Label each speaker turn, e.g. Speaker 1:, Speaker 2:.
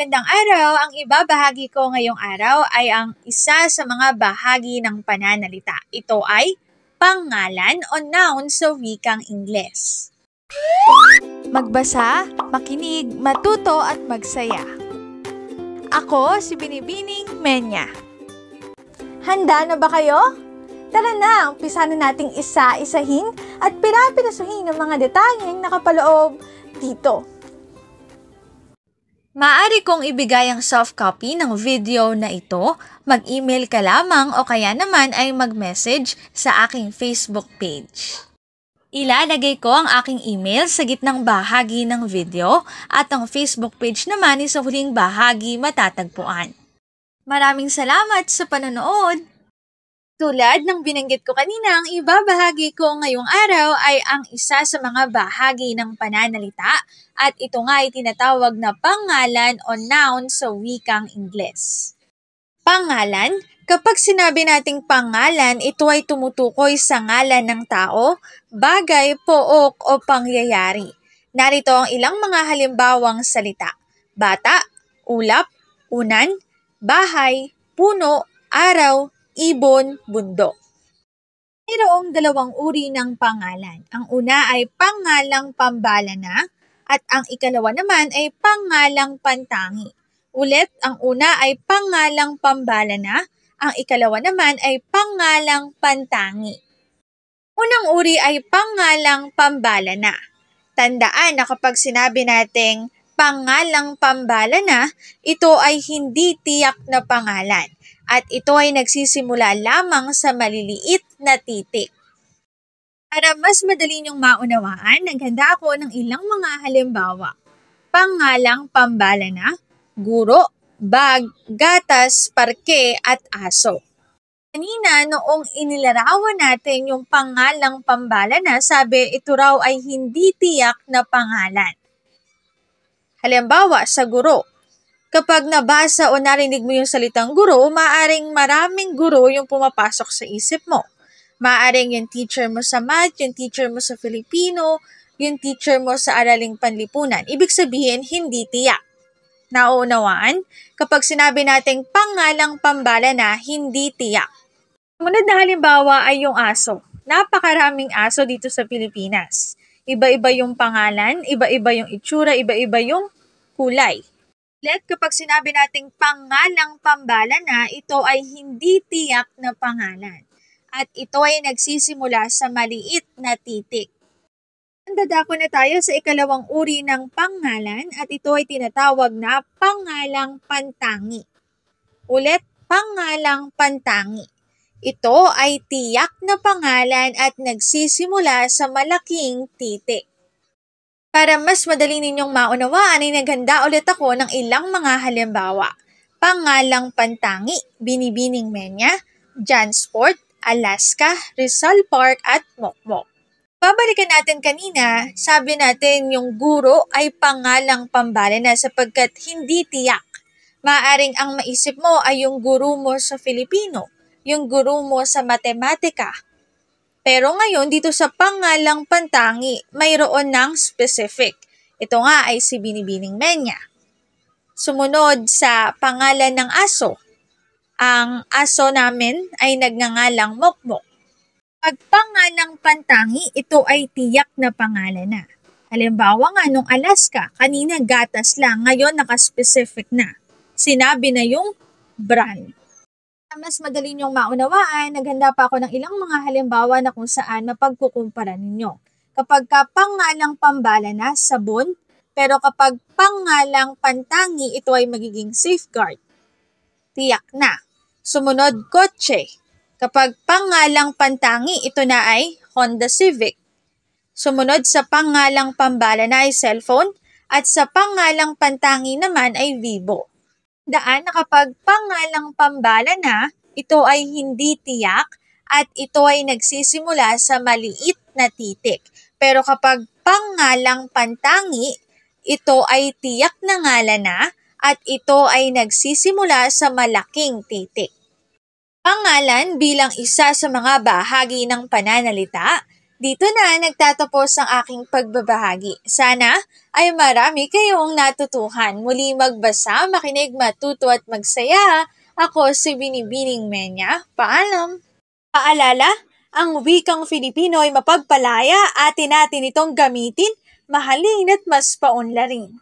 Speaker 1: Magandang araw! Ang ibabahagi ko ngayong araw ay ang isa sa mga bahagi ng pananalita. Ito ay pangalan o noun sa wikang Ingles.
Speaker 2: Magbasa, makinig, matuto at magsaya. Ako si Binibining Menya. Handa na ba kayo? Tara na, umpisa na nating isa-isahin at pirapirasuhin ang mga detalyeng nakapaloob dito.
Speaker 1: Maaari kong ibigay ang soft copy ng video na ito, mag-email ka lamang o kaya naman ay mag-message sa aking Facebook page. Ilalagay ko ang aking email sa gitnang bahagi ng video at ang Facebook page naman ay sa huling bahagi matatagpuan. Maraming salamat sa panonood! Tulad ng binanggit ko kanina, ang ibabahagi ko ngayong araw ay ang isa sa mga bahagi ng pananalita at ito nga ay tinatawag na pangalan o noun sa wikang Ingles. Pangalan, kapag sinabi nating pangalan, ito ay tumutukoy sa ngalan ng tao, bagay, pook o pangyayari. Narito ang ilang mga halimbawang salita: bata, ulap, unan, bahay, puno, araw, ibon, bundok. Mayroong dalawang uri ng pangalan. Ang una ay pangalang pambalana at ang ikalawa naman ay pangalang pantangi. Ulit, ang una ay pangalang pambalana, ang ikalawa naman ay pangalang pantangi. Unang uri ay pangalang pambalana. Tandaan na kapag sinabi nating pangalang pambalana, ito ay hindi tiyak na pangalan. At ito ay nagsisimula lamang sa maliliit na titik. Para mas madali niyong maunawaan, naghanda ako ng ilang mga halimbawa. Pangalang pambalana, guro, bag, gatas, parke, at aso. Kanina, noong inilarawan natin yung pangalang pambalana, sabi ito raw ay hindi tiyak na pangalan. Halimbawa, sa guro. Kapag nabasa o narinig mo yung salitang guro, maaring maraming guro yung pumapasok sa isip mo. Maaring yung teacher mo sa math, yung teacher mo sa Filipino, yung teacher mo sa araling panlipunan. Ibig sabihin, hindi tiyak. Nauunawaan? Kapag sinabi nating pangalang pambalana, hindi tiyak. Sumunod na halimbawa ay yung aso. Napakaraming aso dito sa Pilipinas. Iba-iba yung pangalan, iba-iba yung itsura, iba-iba yung kulay. Kapag sinabi nating pangalang pambalana, ito ay hindi tiyak na pangalan. At ito ay nagsisimula sa maliit na titik. Dadako na tayo sa ikalawang uri ng pangalan at ito ay tinatawag na pangalang pantangi. Ulit, pangalang pantangi. Ito ay tiyak na pangalan at nagsisimula sa malaking titik. Para mas madali ninyong maunawaan ay naghanda ulit ako ng ilang mga halimbawa. Pangalang pantangi, Binibining Menya, Jansport, Alaska, Rizal Park at Mokmok. Babalikan natin kanina, sabi natin yung guro ay pangalang pambalana sapagkat hindi tiyak. Maaring ang maisip mo ay yung guro mo sa Filipino, yung guro mo sa matematika. Pero ngayon, dito sa pangalang pantangi, mayroon ng specific. Ito nga ay si Binibining Menya. Sumunod sa pangalan ng aso. Ang aso namin ay nagngangalang Mokmok. Pag pangalang pantangi, ito ay tiyak na pangalan na. Halimbawa nga nung Alaska, kanina gatas lang, ngayon nakaspecific na. Sinabi na yung brand. Mas madali niyong maunawaan, naghanda pa ako ng ilang mga halimbawa na kung saan mapagkukumpara ninyo. Kapag pangalang pambalana, sabon, pero kapag pangalang pantangi, ito ay magiging safeguard. Tiyak na. Sumunod, kotse. Kapag pangalang pantangi, ito na ay Honda Civic. Sumunod sa pangalang pambalana ay cellphone, at sa pangalang pantangi naman ay Vivo. Daan na kapag pangalang pambalana, ito ay hindi tiyak at ito ay nagsisimula sa maliit na titik. Pero kapag pangalang pantangi, ito ay tiyak na ngalan na at ito ay nagsisimula sa malaking titik. Pangalan bilang isa sa mga bahagi ng pananalita, Dito na nagtatapos ang aking pagbabahagi. Sana ay marami kayong natutuhan. Muli magbasa, makinig, matuto at magsaya. Ako si Binibining Menya. Paalam! Paalala, ang wikang Filipino ay mapagpalaya, atin natin itong gamitin, mahalin at mas paunlarin.